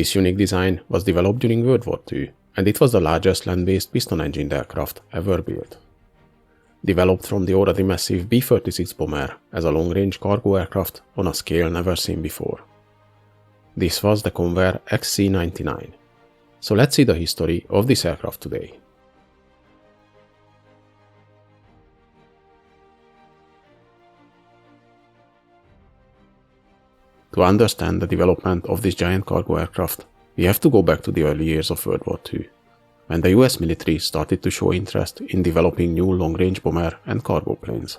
This unique design was developed during World War II, and it was the largest land-based piston-engined aircraft ever built. Developed from the already massive B-36 bomber as a long-range cargo aircraft on a scale never seen before. This was the Convair XC-99. So let's see the history of this aircraft today. To understand the development of this giant cargo aircraft, we have to go back to the early years of World War II, when the US military started to show interest in developing new long-range bomber and cargo planes.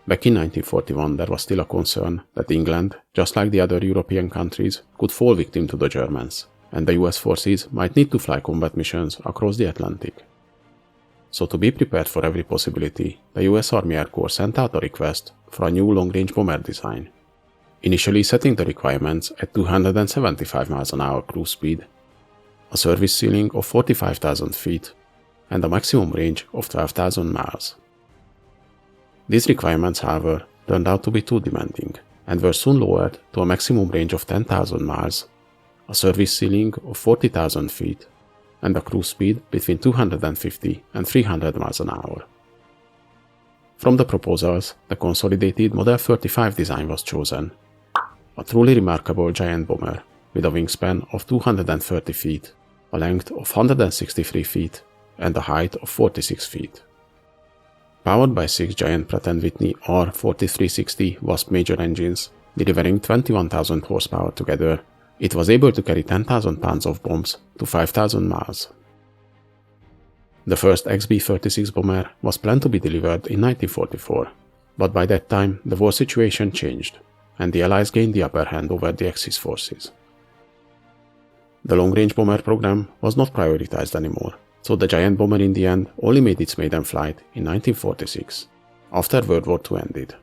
Back in 1941, there was still a concern that England, just like the other European countries, could fall victim to the Germans, and the US forces might need to fly combat missions across the Atlantic. So to be prepared for every possibility, the US Army Air Corps sent out a request for a new long-range bomber design, initially setting the requirements at 275 miles an hour cruise speed, a service ceiling of 45,000 feet, and a maximum range of 12,000 miles. These requirements, however, turned out to be too demanding, and were soon lowered to a maximum range of 10,000 miles, a service ceiling of 40,000 feet, and a cruise speed between 250 and 300 miles an hour. From the proposals, the consolidated Model 35 design was chosen, a truly remarkable giant bomber with a wingspan of 230 feet, a length of 163 feet, and a height of 46 feet. Powered by 6 giant Pratt & Whitney R4360 Wasp major engines, delivering 21,000 horsepower together, it was able to carry 10,000 pounds of bombs to 5,000 miles. The first XB-36 bomber was planned to be delivered in 1944, but by that time the war situation changed, and the Allies gained the upper hand over the Axis forces. The long-range bomber program was not prioritized anymore, so the giant bomber in the end only made its maiden flight in 1946, after World War II ended.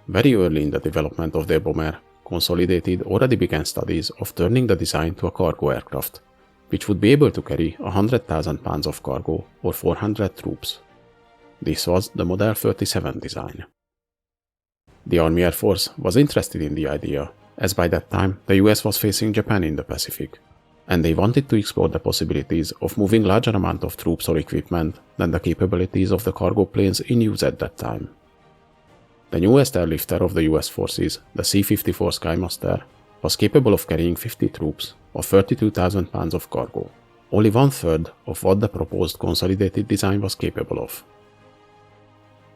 Very early in the development of their bomber, Consolidated already began studies of turning the design to a cargo aircraft, which would be able to carry 100,000 pounds of cargo or 400 troops. This was the Model 37 design. The Army Air Force was interested in the idea, as by that time the US was facing Japan in the Pacific, and they wanted to explore the possibilities of moving larger amount of troops or equipment than the capabilities of the cargo planes in use at that time. The newest airlifter of the US forces, the C-54 Skymaster, was capable of carrying 50 troops or 32,000 pounds of cargo, only 1/3 of what the proposed consolidated design was capable of.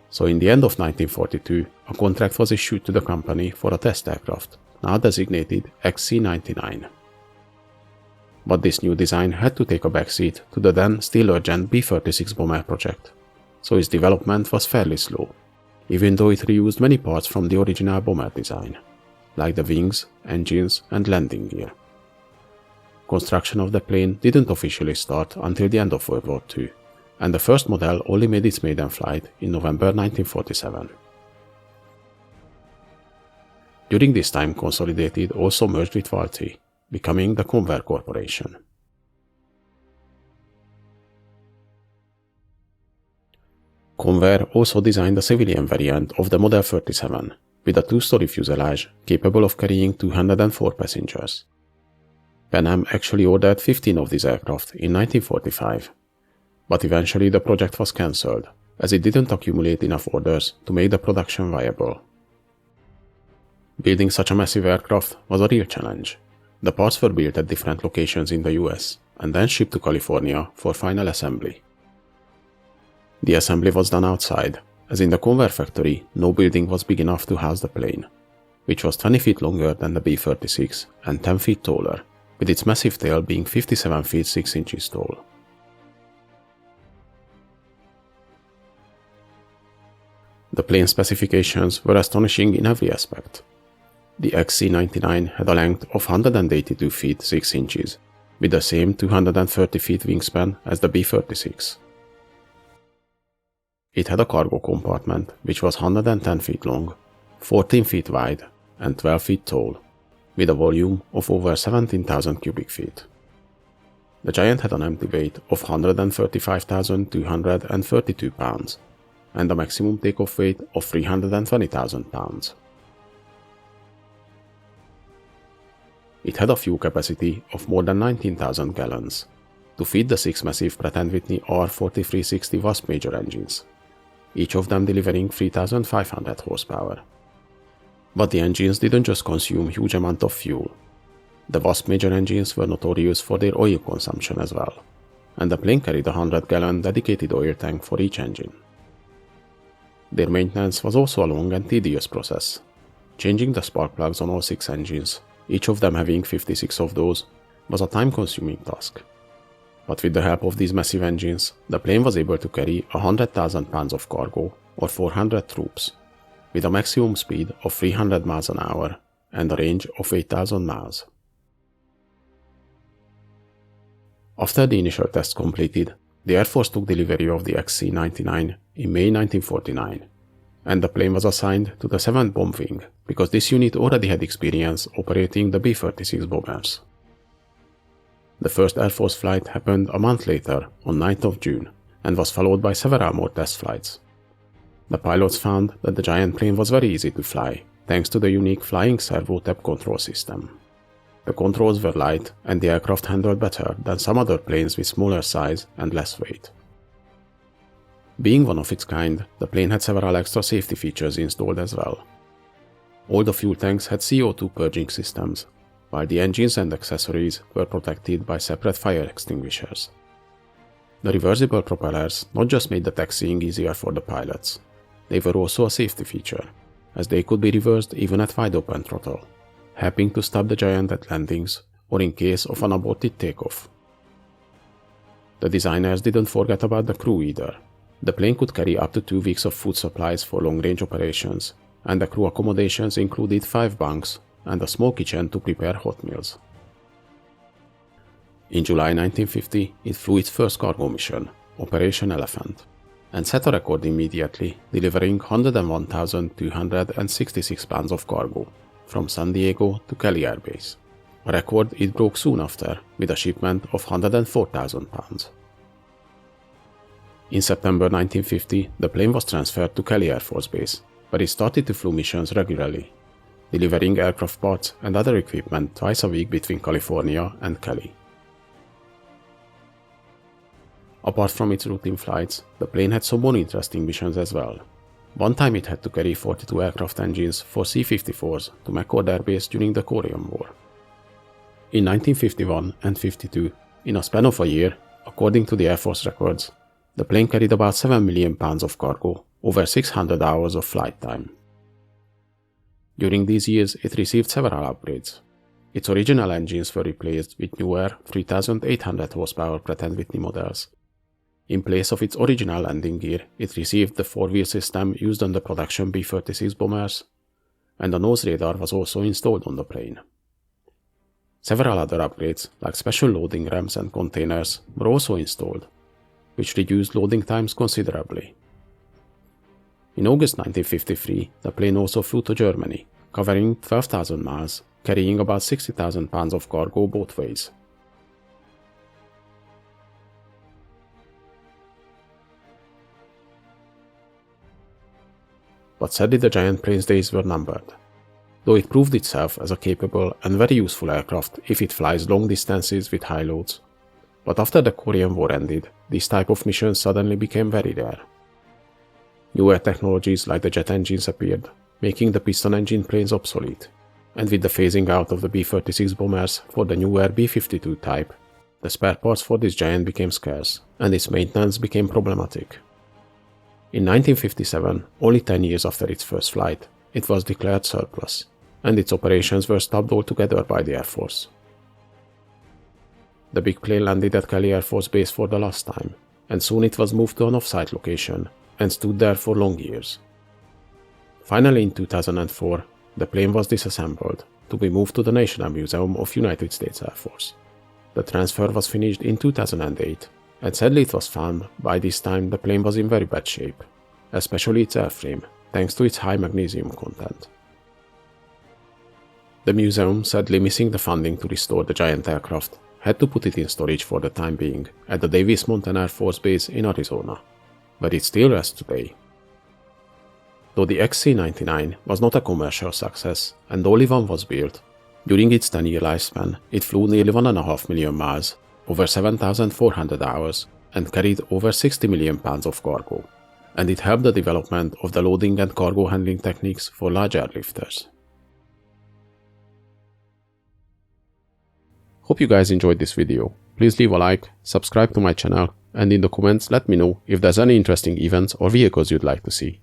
So in the end of 1942, a contract was issued to the company for a test aircraft, now designated XC-99. But this new design had to take a backseat to the then still urgent B-36 bomber project, so its development was fairly slow, even though it reused many parts from the original bomber design, like the wings, engines, and landing gear. Construction of the plane didn't officially start until the end of World War II, and the first model only made its maiden flight in November 1947. During this time, Consolidated also merged with WWII, becoming the Convair Corporation. Convair also designed a civilian variant of the Model 37, with a 2-story fuselage capable of carrying 204 passengers. Pan Am actually ordered 15 of these aircraft in 1945, but eventually the project was cancelled, as it didn't accumulate enough orders to make the production viable. Building such a massive aircraft was a real challenge. The parts were built at different locations in the US and then shipped to California for final assembly. The assembly was done outside, as in the Convair factory no building was big enough to house the plane, which was 20 feet longer than the B-36 and 10 feet taller, with its massive tail being 57 feet 6 inches tall. The plane specifications were astonishing in every aspect. The XC-99 had a length of 182 feet 6 inches, with the same 230 feet wingspan as the B-36. It had a cargo compartment which was 110 feet long, 14 feet wide, and 12 feet tall, with a volume of over 17,000 cubic feet. The Giant had an empty weight of 135,232 pounds, and a maximum takeoff weight of 320,000 pounds. It had a fuel capacity of more than 19,000 gallons to feed the 6 massive Pratt & Whitney R4360 Wasp major engines, each of them delivering 3,500 horsepower. But the engines didn't just consume huge amount of fuel. The Wasp major engines were notorious for their oil consumption as well, and the plane carried a 100-gallon dedicated oil tank for each engine. Their maintenance was also a long and tedious process. Changing the spark plugs on all 6 engines, each of them having 56 of those, was a time-consuming task. But with the help of these massive engines, the plane was able to carry 100,000 pounds of cargo, or 400 troops, with a maximum speed of 300 miles an hour and a range of 8,000 miles. After the initial tests completed, the Air Force took delivery of the XC-99 in May 1949, and the plane was assigned to the 7th Bomb Wing because this unit already had experience operating the B-36 bombers. The first Air Force flight happened a month later, on 9th of June, and was followed by several more test flights. The pilots found that the giant plane was very easy to fly, thanks to the unique flying servo tap control system. The controls were light and the aircraft handled better than some other planes with smaller size and less weight. Being one of its kind, the plane had several extra safety features installed as well. All the fuel tanks had CO2 purging systems, while the engines and accessories were protected by separate fire extinguishers. The reversible propellers not just made the taxiing easier for the pilots, they were also a safety feature, as they could be reversed even at wide open throttle, helping to stop the giant at landings or in case of an aborted takeoff. The designers didn't forget about the crew either. The plane could carry up to 2 weeks of food supplies for long-range operations, and the crew accommodations included 5 bunks and a small kitchen to prepare hot meals. In July 1950, it flew its first cargo mission, Operation Elephant, and set a record immediately, delivering 101,266 pounds of cargo from San Diego to Kelly Air Base, a record it broke soon after with a shipment of 104,000 pounds. In September 1950, the plane was transferred to Kelly Air Force Base, where it started to fly missions regularly, delivering aircraft parts and other equipment twice a week between California and Kelly. Apart from its routine flights, the plane had some more interesting missions as well. One time it had to carry 42 aircraft engines for C-54s to McCord Air Base during the Korean War. In 1951 and 52, in a span of a year, according to the Air Force records, the plane carried about 7 million pounds of cargo, over 600 hours of flight time. During these years, it received several upgrades. Its original engines were replaced with newer 3,800 horsepower Pratt & Whitney models. In place of its original landing gear, it received the 4-wheel system used on the production B-36 bombers, and a nose radar was also installed on the plane. Several other upgrades, like special loading ramps and containers, were also installed, which reduced loading times considerably. In August 1953, the plane also flew to Germany, covering 12,000 miles, carrying about 60,000 pounds of cargo both ways. But sadly the giant plane's days were numbered. Though it proved itself as a capable and very useful aircraft if it flies long distances with high loads, but after the Korean War ended, this type of missions suddenly became very rare. Newer technologies like the jet engines appeared, making the piston engine planes obsolete, and with the phasing out of the B-36 bombers for the newer B-52 type, the spare parts for this giant became scarce, and its maintenance became problematic. In 1957, only 10 years after its first flight, it was declared surplus, and its operations were stopped altogether by the Air Force. The big plane landed at Kelly Air Force Base for the last time, and soon it was moved to an off-site location and stood there for long years. Finally, in 2004, the plane was disassembled to be moved to the National Museum of United States Air Force. The transfer was finished in 2008, and sadly it was found by this time the plane was in very bad shape, especially its airframe, thanks to its high magnesium content. The museum, sadly missing the funding to restore the giant aircraft, had to put it in storage for the time being at the Davis Mountain Air Force Base in Arizona, but it still rests today. Though the XC-99 was not a commercial success and only one was built, During its 10-year lifespan, it flew nearly 1.5 million miles, over 7,400 hours, and carried over 60 million pounds of cargo. And it helped the development of the loading and cargo handling techniques for large airlifters. Hope you guys enjoyed this video. Please leave a like, subscribe to my channel, and in the comments let me know if there's any interesting events or vehicles you'd like to see.